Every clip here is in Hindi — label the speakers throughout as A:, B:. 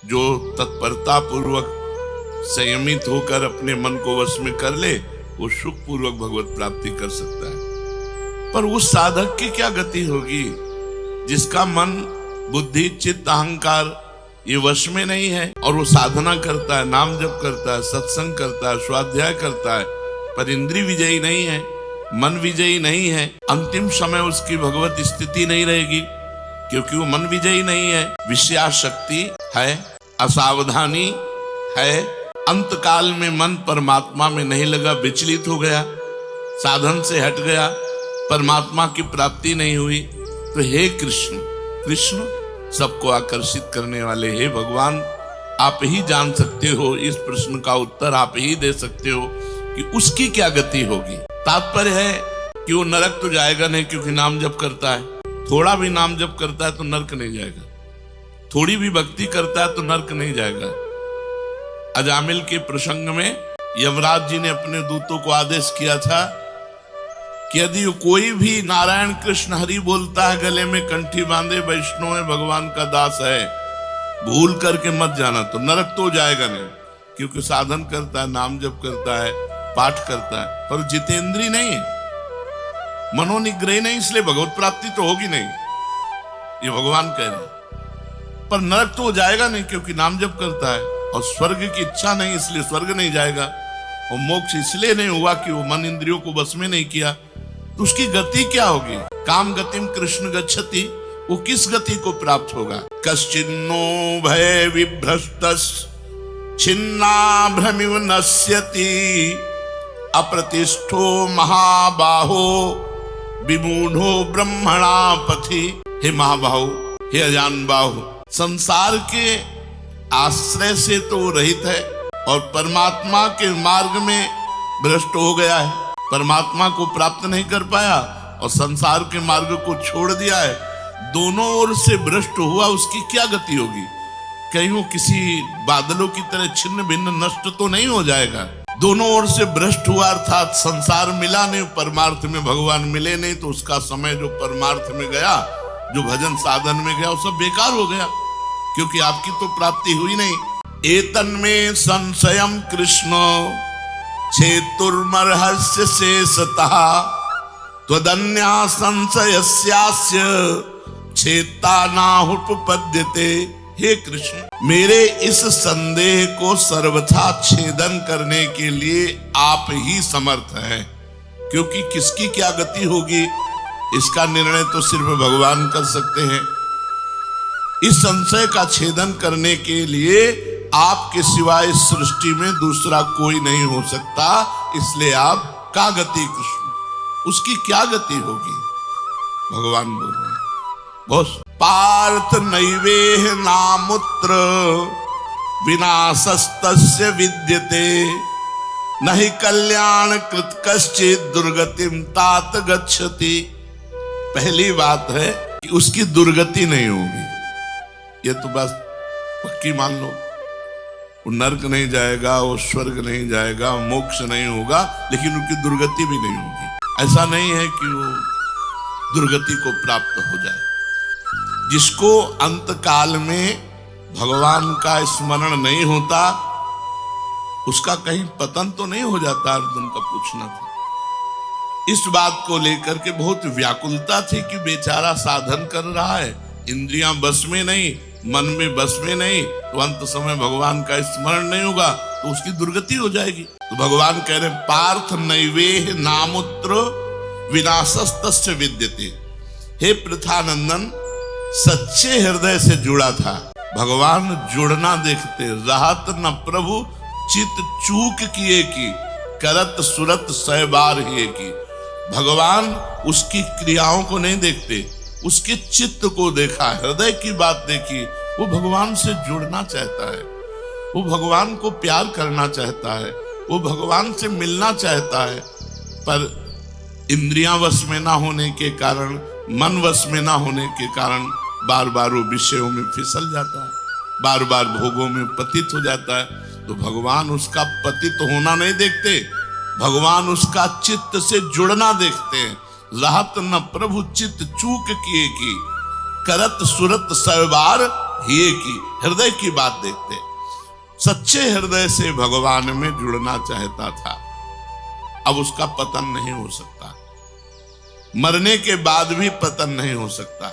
A: जो तत्परता पूर्वक संयमित होकर अपने मन को वश में कर ले, वो सुख पूर्वक भगवत प्राप्ति कर सकता है। पर उस साधक की क्या गति होगी जिसका मन, बुद्धि, चित्त, अहंकार ये वश में नहीं है, और वो साधना करता है, नाम जप करता है, सत्संग करता है, स्वाध्याय करता है, पर इंद्रिय विजयी नहीं है, मन विजयी नहीं है। अंतिम समय उसकी भगवत स्थिति नहीं रहेगी, क्योंकि वो मन विजयी नहीं है, विषयाशक्ति है, असावधानी है, अंत काल में मन परमात्मा में नहीं लगा, विचलित हो गया, साधन से हट गया, परमात्मा की प्राप्ति नहीं हुई। तो हे कृष्ण, कृष्ण सबको आकर्षित करने वाले, हे भगवान, आप ही जान सकते हो, इस प्रश्न का उत्तर आप ही दे सकते हो कि उसकी क्या गति होगी। तात्पर्य है कि वो नरक तो जाएगा नहीं, क्योंकि नाम जप करता है। थोड़ा भी नाम जप करता है तो नरक नहीं जाएगा, थोड़ी भी भक्ति करता है तो नरक नहीं जाएगा। अजामिल के प्रसंग में यमराज जी ने अपने दूतों को आदेश किया था कि यदि कोई भी नारायण कृष्ण हरि बोलता है, गले में कंठी बांधे, वैष्णव है, भगवान का दास है, भूल करके मत जाना, तो नरक तो जाएगा नहीं, क्योंकि साधन करता है, नाम जप करता है, पाठ करता है, पर जितेंद्री नहीं है, मनोनिग्रह नहीं, इसलिए भगवत प्राप्ति तो होगी नहीं, ये भगवान कह रहे हैं। पर नरक तो जाएगा नहीं, क्योंकि नाम जप करता है, और स्वर्ग की इच्छा नहीं, इसलिए स्वर्ग नहीं जाएगा, और मोक्ष इसलिए नहीं हुआ कि वो मन इंद्रियों को बस में नहीं किया। तो उसकी गति क्या होगी? काम गतिम कृष्ण गच्छति, वो किस गति को प्राप्त होगा? कश्चिन्नो भय विभ्रष्टस् छिन्नाभ्रमिव नश्यति अप्रतिष्ठो महाबाहो विमूढ़ो ब्रह्मणा पथि। हे महाबाहो, हे अजान बाहु, संसार के आश्रय से तो रहित है और परमात्मा के मार्ग में भ्रष्ट हो गया है, परमात्मा को प्राप्त नहीं कर पाया और संसार के मार्ग को छोड़ दिया है, दोनों ओर से भ्रष्ट हुआ, उसकी क्या गति होगी? कहीं वो किसी बादलों की तरह छिन्न भिन्न नष्ट तो नहीं हो जाएगा? दोनों ओर से भ्रष्ट हुआ अर्थात संसार मिला नहीं, परमार्थ में भगवान मिले नहीं, तो उसका समय जो परमार्थ में गया, जो भजन साधन में गया, वो सब बेकार हो गया, क्योंकि आपकी तो प्राप्ति हुई नहीं। एतन्मे संशयम कृष्ण छेतुर्मर्हस्य शेषतः त्वदन्या संशयस्यास्य छेता नाहुपपद्यते। हे कृष्ण, मेरे इस संदेह को सर्वथा छेदन करने के लिए आप ही समर्थ हैं, क्योंकि किसकी क्या गति होगी इसका निर्णय तो सिर्फ भगवान कर सकते हैं। इस संशय का छेदन करने के लिए आपके सिवाय इस सृष्टि में दूसरा कोई नहीं हो सकता, इसलिए आप का गति कृष्ण, उसकी क्या गति होगी? भगवान बोल रहे हैं, बस पार्थ नैवेह नामुत्र विनाशस्तस्य विद्यते नहि कल्याण कृत कश्चित् दुर्गतिम तात गच्छति। पहली बात है कि उसकी दुर्गति नहीं होगी, ये तो बस पक्की मान लो। वो नरक नहीं जाएगा, वो स्वर्ग नहीं जाएगा, मोक्ष नहीं होगा, लेकिन उनकी दुर्गति भी नहीं होगी। ऐसा नहीं है कि वो दुर्गति को प्राप्त हो जाए। जिसको अंत काल में भगवान का स्मरण नहीं होता, उसका कहीं पतन तो नहीं हो जाता? अर्जुन का पूछना था। इस बात को लेकर के बहुत व्याकुलता थी कि बेचारा साधन कर रहा है, इंद्रियां बस में नहीं, मन में बस में नहीं, तो अंत समय भगवान का स्मरण नहीं होगा तो उसकी दुर्गति हो जाएगी। तो भगवान कह रहे पार्थ नैवेह नामुत्र विनाशस्तस्य विद्यते। हे पृथानंदन, सच्चे हृदय से जुड़ा था, भगवान जुड़ना देखते, राहत न प्रभु चित चूक किए की करत सुरत सै बार ही की। भगवान उसकी क्रियाओं को नहीं देखते, उसके चित्त को देखा, हृदय की बात देखी। वो भगवान से जुड़ना चाहता है, वो भगवान को प्यार करना चाहता है, वो भगवान से मिलना चाहता है, पर इंद्रियां वश में ना होने के कारण, मन वश में ना होने के कारण बार बार वो विषयों में फिसल जाता है, बार बार भोगों में पतित हो जाता है। तो भगवान उसका पतित होना नहीं देखते, भगवान उसका चित्त से जुड़ना देखते हैं। राहत न प्रभु चित्त चूक किए की करत सुरत सैबार ये की हृदय की बात देखते। सच्चे हृदय से भगवान में जुड़ना चाहता था, अब उसका पतन नहीं हो सकता, मरने के बाद भी पतन नहीं हो सकता।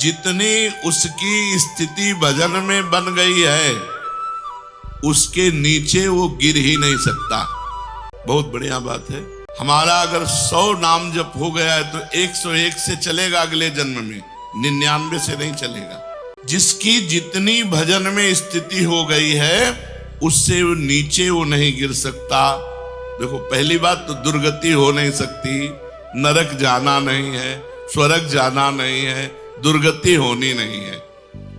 A: जितनी उसकी स्थिति भजन में बन गई है, उसके नीचे वो गिर ही नहीं सकता। बहुत बढ़िया बात है। हमारा अगर 100 नाम जप हो गया है तो 101 से चलेगा अगले जन्म में, 99 से नहीं चलेगा। जिसकी जितनी भजन में स्थिति हो गई है, उससे वो नीचे वो नहीं गिर सकता। देखो, पहली बात तो दुर्गति हो नहीं सकती, नरक जाना नहीं है, स्वर्ग जाना नहीं है, दुर्गति होनी नहीं है।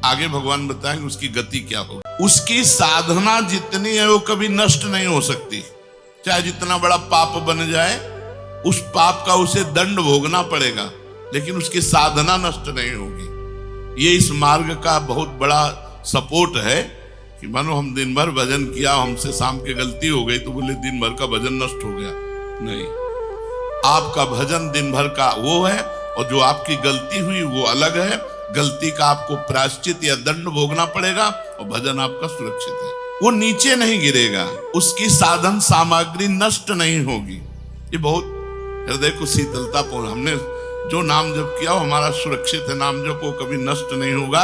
A: आगे भगवान बताएंगे उसकी गति क्या होगी। उसकी साधना जितनी है वो कभी नष्ट नहीं हो सकती। चाहे जितना बड़ा पाप बन जाए, उस पाप का उसे दंड भोगना पड़ेगा, लेकिन उसकी साधना नष्ट नहीं होगी। ये इस मार्ग का बहुत बड़ा सपोर्ट है कि मानो हम दिन भर भजन किया, हमसे शाम के गलती हो गई तो बोले दिन भर का भजन नष्ट हो गया। नहीं, आपका भजन दिन भर का वो है, और जो आपकी गलती हुई वो अलग है। गलती का आपको प्रायश्चित या दंड भोगना पड़ेगा, और भजन आपका सुरक्षित है। वो नीचे नहीं गिरेगा, उसकी साधन सामग्री नष्ट नहीं होगी। ये बहुत हृदय को शीतलता पहुंच। हमने जो नाम जप किया वो हमारा सुरक्षित है, नाम जप वो कभी नष्ट नहीं होगा।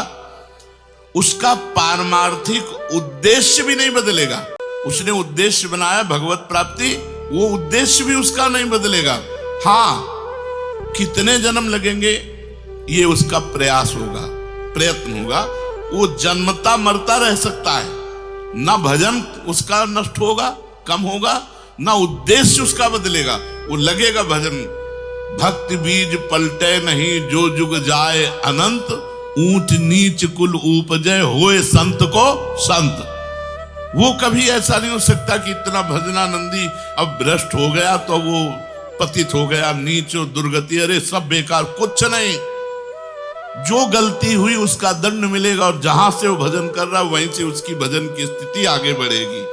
A: उसका पारमार्थिक उद्देश्य भी नहीं बदलेगा। उसने उद्देश्य बनाया भगवत प्राप्ति, वो उद्देश्य भी उसका नहीं बदलेगा। हाँ, कितने जन्म लगेंगे ये उसका प्रयास होगा, प्रयत्न होगा। वो जन्मता मरता रह सकता है, ना भजन उसका नष्ट होगा, कम होगा, ना उद्देश्य उसका बदलेगा। वो लगेगा भजन। भक्ति बीज पलटे नहीं, जो जुग जाए अनंत, ऊंच नीच कुल उपजय होए संत को संत। वो कभी ऐसा नहीं हो सकता कि इतना भजनानंदी अब भ्रष्ट हो गया तो वो पतित हो गया, नीच दुर्गति, अरे सब बेकार, कुछ नहीं। जो गलती हुई उसका दंड मिलेगा, और जहां से वो भजन कर रहा है वहीं से उसकी भजन की स्थिति आगे बढ़ेगी।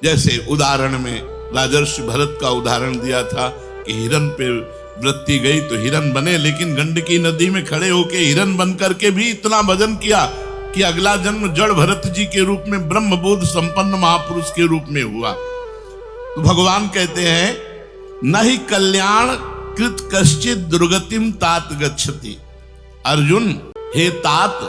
A: जैसे उदाहरण में राजर्षि भरत का उदाहरण दिया था कि हिरन पे वृत्ति गई तो हिरन बने, लेकिन गंडकी नदी में खड़े होके हिरन बन करके भी इतना भजन किया कि अगला जन्म जड़ भरत जी के रूप में ब्रह्मबोध संपन्न महापुरुष के रूप में हुआ। तो भगवान कहते हैं, नहीं कल्याण कृत कश्चित दुर्गतिम तात गच्छति। अर्जुन, हे तात,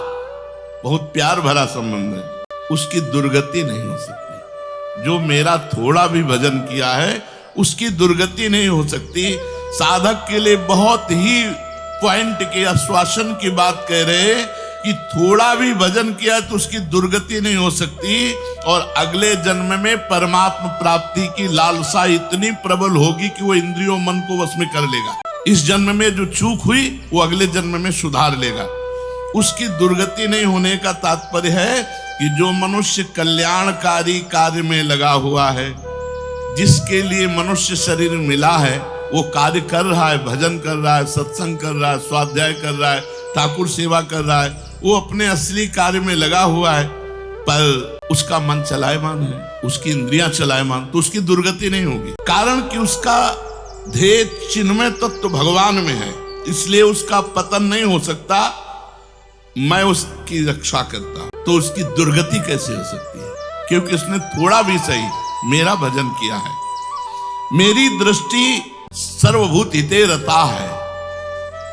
A: बहुत प्यार भरा संबंध है, उसकी दुर्गति नहीं हो सकती। जो मेरा थोड़ा भी भजन किया है उसकी दुर्गति नहीं हो सकती। साधक के लिए बहुत ही पॉइंट के आश्वासन की बात कह रहे कि थोड़ा भी भजन किया तो उसकी दुर्गति नहीं हो सकती, और अगले जन्म में परमात्मा प्राप्ति की लालसा इतनी प्रबल होगी कि वो इंद्रियों मन को वश में कर लेगा। इस जन्म में जो चूक हुई वो अगले जन्म में सुधार लेगा। उसकी दुर्गति नहीं होने का तात्पर्य है कि जो मनुष्य कल्याणकारी कार्य में लगा हुआ है, जिसके लिए मनुष्य शरीर मिला है, वो कार्य कर रहा है, भजन कर रहा है, सत्संग कर रहा है, स्वाध्याय कर रहा है, ठाकुर सेवा कर रहा है, वो अपने असली कार्य में लगा हुआ है, पर उसका मन चलायमान है, उसकी इंद्रियां चलायमान, तो उसकी दुर्गति नहीं होगी। कारण कि उसका ध्येय चिन्मय तत्व भगवान में है, इसलिए उसका पतन नहीं हो सकता। मैं उसकी रक्षा करता हूं, तो उसकी दुर्गति कैसे हो सकती है? क्योंकि उसने थोड़ा भी सही मेरा भजन किया है। मेरी दृष्टि सर्वभूत हिते रता है,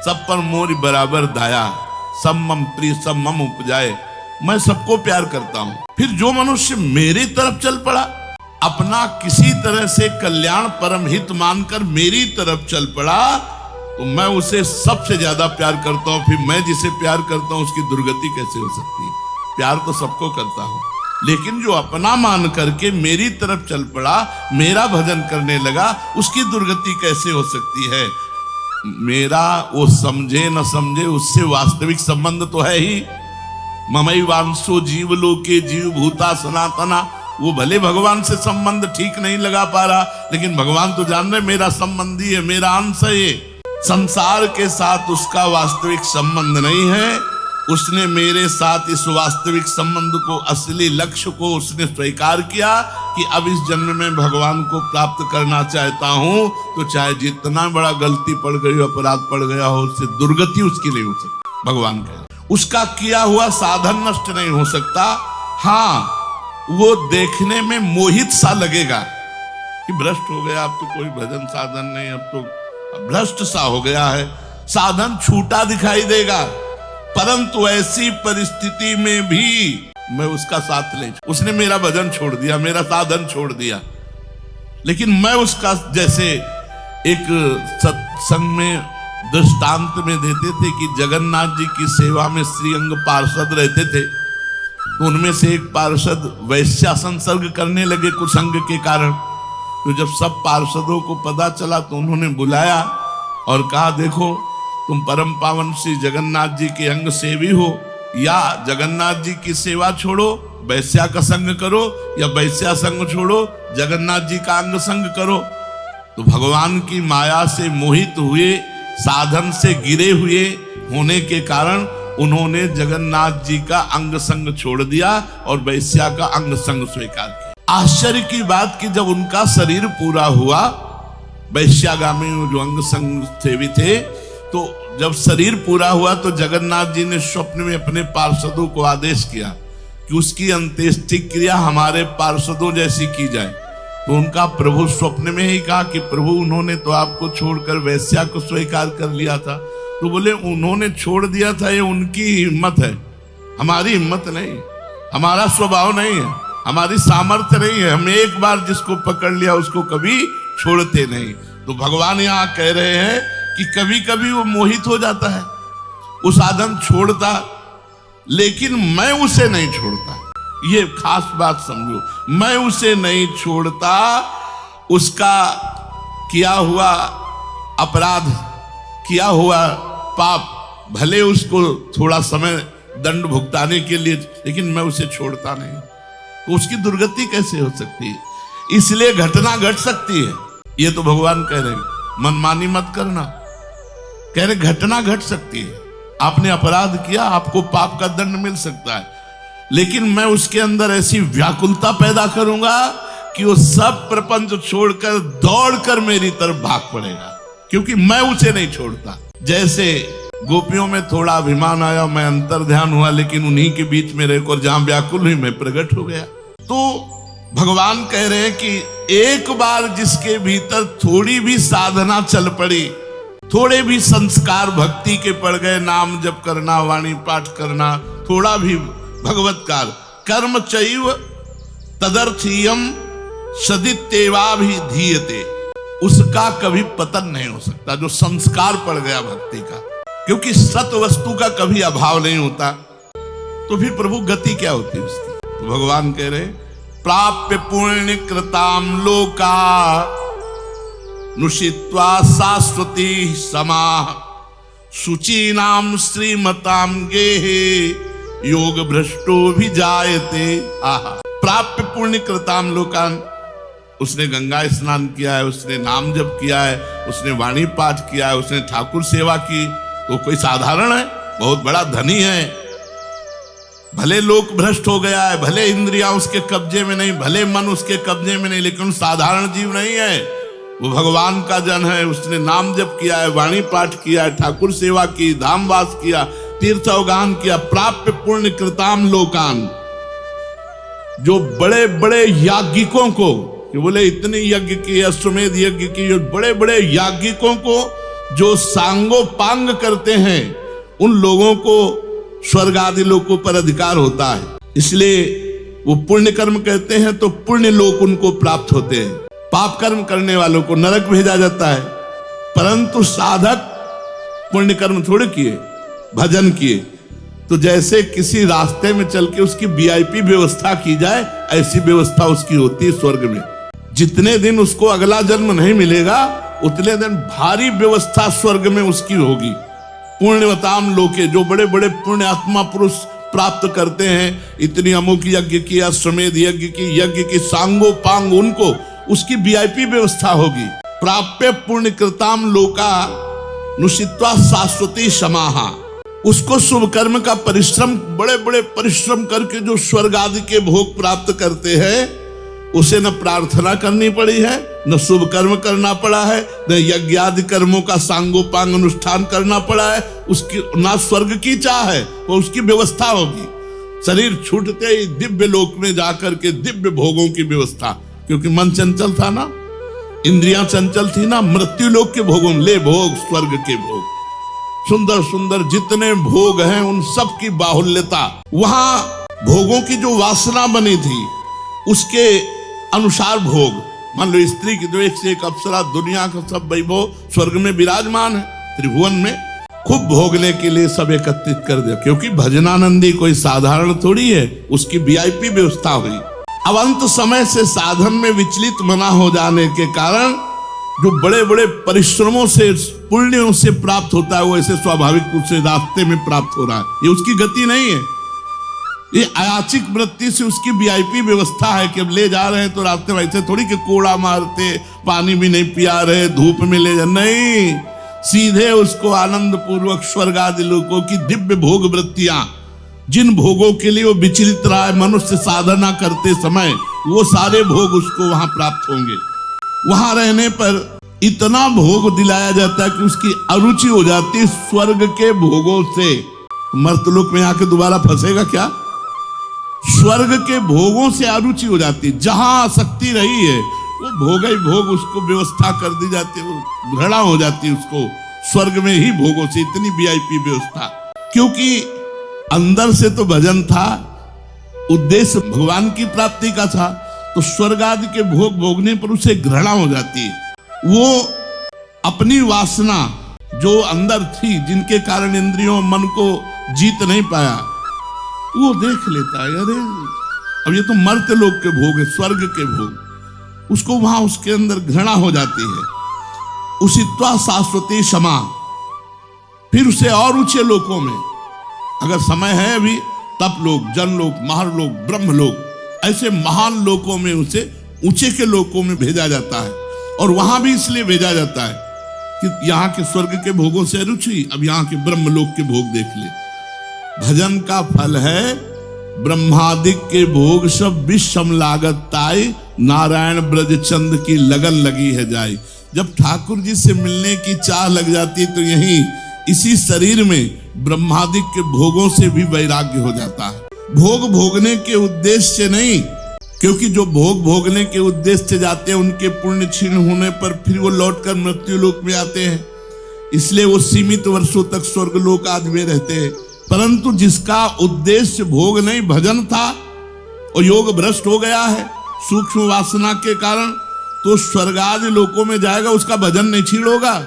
A: सब पर मोरी बराबर दाया, सब मम प्रिय सब मम उपजाए। मैं सबको प्यार करता हूं। फिर जो मनुष्य मेरी तरफ चल पड़ा, अपना किसी तरह से कल्याण परम हित मानकर मेरी तरफ चल पड़ा, तो मैं उसे सबसे ज्यादा प्यार करता हूं। फिर मैं जिसे प्यार करता हूं उसकी दुर्गति कैसे हो सकती है? प्यार तो सबको करता हूं, लेकिन जो अपना मान करके मेरी तरफ चल पड़ा, मेरा भजन करने लगा, उसकी दुर्गति कैसे हो सकती है? मेरा वो समझे न समझे, उससे वास्तविक संबंध तो है ही। ममई वांसो जीवलोके जीव भूता सनातना। वो भले भगवान से संबंध ठीक नहीं लगा पा रहा, लेकिन भगवान तो जान रहे मेरा संबंधी है, मेरा अंश है। ये संसार के साथ उसका वास्तविक संबंध नहीं है। उसने मेरे साथ इस वास्तविक संबंध को, असली लक्ष्य को उसने स्वीकार किया कि अब इस जन्म में भगवान को प्राप्त करना चाहता हूं, तो चाहे जितना बड़ा गलती पड़ गई, अपराध पड़ गया हो, उससे दुर्गति उसकी नहीं हो सकती। भगवान कहे उसका किया हुआ साधन नष्ट नहीं हो सकता। हाँ, वो देखने में मोहित सा लगेगा कि भ्रष्ट हो गया, अब तो कोई भजन साधन नहीं, अब तो भ्रष्ट सा हो गया है, साधन छूटा दिखाई देगा। परंतु ऐसी परिस्थिति में भी मैं उसका साथ नहीं, उसने मेरा भजन छोड़ दिया, मेरा साधन छोड़ दिया, लेकिन मैं उसका, जैसे एक सत्संग में दृष्टांत में देते थे कि जगन्नाथ जी की सेवा में श्रीअंग पार्षद रहते थे, तो उनमें से एक पार्षद वैश्या संसर्ग करने लगे कुसंग के कारण। तो जब सब पार्षदों को पता चला तो उन्होंने बुलाया और कहा, देखो तुम परम पावन श्री जगन्नाथ जी के अंग सेवी हो, या जगन्नाथ जी की सेवा छोड़ो वैश्या का संग करो, या वैश्या संग छोड़ो जगन्नाथ जी का अंग संग करो। तो भगवान की माया से मोहित हुए, साधन से गिरे हुए होने के कारण उन्होंने जगन्नाथ जी का अंग संग छोड़ दिया और वैश्या का अंग संग स्वीकार किया। आश्चर्य की बात कि जब उनका शरीर पूरा हुआ, वैश्यागामी जो अंग संग सेवी थे, तो जब शरीर पूरा हुआ तो जगन्नाथ जी ने स्वप्न में अपने पार्षदों को आदेश किया कि उसकी अंत्येष्टि क्रिया हमारे पार्षदों जैसी की जाए। तो उनका प्रभु स्वप्न में ही कहा कि प्रभु, उन्होंने तो आपको छोड़कर वैश्या को स्वीकार कर लिया था। तो बोले, उन्होंने छोड़ दिया था, ये उनकी हिम्मत है, हमारी हिम्मत नहीं, हमारा स्वभाव नहीं है, हमारी सामर्थ्य नहीं है। हम एक बार जिसको पकड़ लिया उसको कभी छोड़ते नहीं। तो भगवान यहाँ कह रहे हैं कि कभी कभी वो मोहित हो जाता है, वो साधन छोड़ता, लेकिन मैं उसे नहीं छोड़ता। ये खास बात समझो, मैं उसे नहीं छोड़ता। उसका किया हुआ अपराध, किया हुआ पाप, भले उसको थोड़ा समय दंड भुगताने के लिए, लेकिन मैं उसे छोड़ता नहीं। तो उसकी दुर्गति कैसे हो सकती है? इसलिए घटना घट सकती है। ये तो भगवान कह रहे हैं, मनमानी मत करना, कह रहे घटना घट सकती है। आपने अपराध किया, आपको पाप का दंड मिल सकता है, लेकिन मैं उसके अंदर ऐसी व्याकुलता पैदा करूंगा कि वो सब प्रपंच छोड़कर दौड़कर मेरी तरफ भाग पड़ेगा, क्योंकि मैं उसे नहीं छोड़ता। जैसे गोपियों में थोड़ा अभिमान आया, मैं अंतर ध्यान हुआ, लेकिन उन्हीं के बीच में रहकर जहां व्याकुल हुई मैं प्रकट हो गया। तो भगवान कह रहे हैं कि एक बार जिसके भीतर थोड़ी भी साधना चल पड़ी, थोड़े भी संस्कार भक्ति के पड़ गए, नाम जप करना, वाणी पाठ करना, थोड़ा भी भगवत्कार, कर्म चैव तदर्थीयम सदित्येवाभिधीयते, उसका कभी पतन नहीं हो सकता। जो संस्कार पड़ गया भक्ति का, क्योंकि सत वस्तु का कभी अभाव नहीं होता, तो फिर प्रभु गति क्या होती है उसकी? तो भगवान कह रहे, प्राप्य पुण्य कृताम लोका नुषित्वा शाश्वती समाह शुचीनाम श्रीमताम गेहे योग भ्रष्टो भी जायते। आहा, प्राप्य पुण्य कृताम लोकान, उसने गंगा स्नान किया है, उसने नाम जप किया है, उसने वाणी पाठ किया है, उसने ठाकुर सेवा की, तो कोई साधारण है? बहुत बड़ा धनी है। भले लोक भ्रष्ट हो गया है, भले इंद्रियां उसके कब्जे में नहीं, भले मन उसके कब्जे में नहीं, लेकिन साधारण जीव नहीं है, वो भगवान का जन है। उसने नाम जप किया है, वाणी पाठ किया है, ठाकुर सेवा की, धामवास किया, तीर्थ अवगान किया। प्राप्य पुण्य कृताम लोकान, जो बड़े बड़े याज्ञिकों को, कि बोले इतने यज्ञ की, अश्वमेध यज्ञ की, जो बड़े बड़े याज्ञिकों को जो सांगोपांग करते हैं, उन लोगों को स्वर्ग आदि लोकों पर अधिकार होता है। इसलिए वो पुण्य कर्म कहते हैं तो पुण्य लोक उनको प्राप्त होते हैं। पाप कर्म करने वालों को नरक भेजा जाता है। परंतु साधक पुण्य कर्म थोड़े किए, भजन किए, तो जैसे किसी रास्ते में चल के उसकी वीआईपी व्यवस्था की जाए, ऐसी व्यवस्था उसकी होती है स्वर्ग में। जितने दिन उसको अगला जन्म नहीं मिलेगा, उतने दिन भारी व्यवस्था स्वर्ग में उसकी होगी। पुण्यवताम लोके, जो बड़े बड़े पुण्य आत्मा पुरुष प्राप्त करते हैं, इतनी अमुक यज्ञ की, अश्वमेध यज्ञ की सांगोपांग, उनको उसकी वीआईपी व्यवस्था होगी। प्राप्य पुण्य कृताम लोका नुषित्वा शाश्वती समाहा, उसको शुभ कर्म का परिश्रम, बड़े बड़े परिश्रम करके जो स्वर्ग आदि के भोग प्राप्त करते हैं, उसे न प्रार्थना करनी पड़ी है, न शुभ कर्म करना पड़ा है, न यज्ञादि कर्मों का सांगोपांग अनुष्ठान करना पड़ा है, उसकी ना स्वर्ग की चाह है, वो उसकी व्यवस्था होगी। शरीर छूटते ही दिव्य लोक में जाकर के दिव्य भोगों की व्यवस्था, क्योंकि मन चंचल था ना, इंद्रियां चंचल थी ना, मृत्यु लोक के भोगों, ले भोग स्वर्ग के भोग, सुंदर सुंदर जितने भोग हैं उन सब की बाहुल्यता, वहां भोगों की जो वासना बनी थी उसके अनुसार भोग। मान लो स्त्री की तो एक से एक अप्सरा, दुनिया का सब वैभव स्वर्ग में विराजमान है, त्रिभुवन में खूब भोगने के लिए सब एकत्रित कर दिया, क्योंकि भजनानंदी कोई साधारण थोड़ी है, उसकी वीआईपी व्यवस्था हुई। अब अंत समय से साधन में विचलित मना हो जाने के कारण जो बड़े बड़े परिश्रमों से पुण्यों से प्राप्त होता है वो ऐसे स्वाभाविक रूप से रास्ते में प्राप्त हो रहा है, ये उसकी गति नहीं है, ये अयाचिक वृत्ति से उसकी वीआईपी व्यवस्था है कि अब ले जा रहे हैं तो रास्ते में ऐसे थोड़ी कि कोड़ा मारते, पानी भी नहीं पिया रहे, धूप में ले जा, नहीं, सीधे उसको आनंद पूर्वक स्वर्ग आदि लोगों की दिव्य भोग वृत्तियां, जिन भोगों के लिए वो विचलित रहा है मनुष्य साधना करते समय, वो सारे भोग उसको वहां प्राप्त होंगे। वहां रहने पर इतना भोग दिलाया जाता है कि उसकी अरुचि हो जाती है स्वर्ग के भोगों से। मर्तलोक में आके दोबारा फंसेगा क्या? स्वर्ग के भोगों से अरुचि हो जाती, जहां आसक्ति रही है वो भोग ही भोग उसको व्यवस्था कर दी जाती है, वो घृणा हो जाती है उसको स्वर्ग में ही भोगों से, इतनी वीआईपी व्यवस्था। क्योंकि अंदर से तो भजन था, उद्देश्य भगवान की प्राप्ति का था, तो स्वर्ग आदि के भोग भोगने पर उसे घृणा हो जाती है। वो अपनी वासना जो अंदर थी, जिनके कारण इंद्रियों मन को जीत नहीं पाया, वो देख लेता है, अरे अब ये तो मर्त्य लोक के भोग है, स्वर्ग के भोग, उसको वहां उसके अंदर घृणा हो जाती है। उसित्वा शाश्वती क्षमा, फिर उसे और ऊंचे लोकों में, अगर समय है अभी, तप लोक, जन लोक, महर्लोक, ब्रह्म लोक, ऐसे महान लोकों में उसे ऊंचे के लोकों में भेजा जाता है। और वहां भी इसलिए भेजा जाता है कि यहाँ के स्वर्ग के भोगों से रुचि, अब यहाँ के ब्रह्म लोक के भोग देख ले। भजन का फल है ब्रह्मादिक के भोग सब विषम लागत ताई, नारायण ब्रज चंद की लगन लगी है जाई। जब ठाकुर जी से मिलने की चाह लग जाती तो यही इसी शरीर में ब्रह्मादिक के भोगों से भी वैराग्य हो जाता है। भोग भोगने के उद्देश्य से नहीं, क्योंकि जो भोग भोगने के उद्देश्य से जाते हैं उनके पुण्य क्षीण होने पर फिर वो लौटकर मृत्यु लोक में आते हैं, इसलिए वो सीमित वर्षों तक स्वर्ग लोक आदि में रहते हैं। परंतु जिसका उद्देश्य भोग नहीं भजन था और योग भ्रष्ट हो गया है सूक्ष्म वासना के कारण, तो स्वर्ग आदि लोकों में जाएगा, उसका भजन नहीं क्षीण होगा।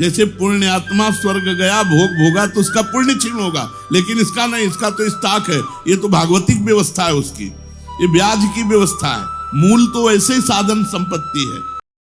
A: जैसे पुण्य आत्मा स्वर्ग गया, भोग भोगा, तो उसका पुण्य क्षीण होगा, लेकिन इसका नहीं, इसका तो स्टॉक है, ये तो भागवतिक व्यवस्था है उसकी, ये ब्याज की व्यवस्था है, मूल तो ऐसे ही साधन संपत्ति है।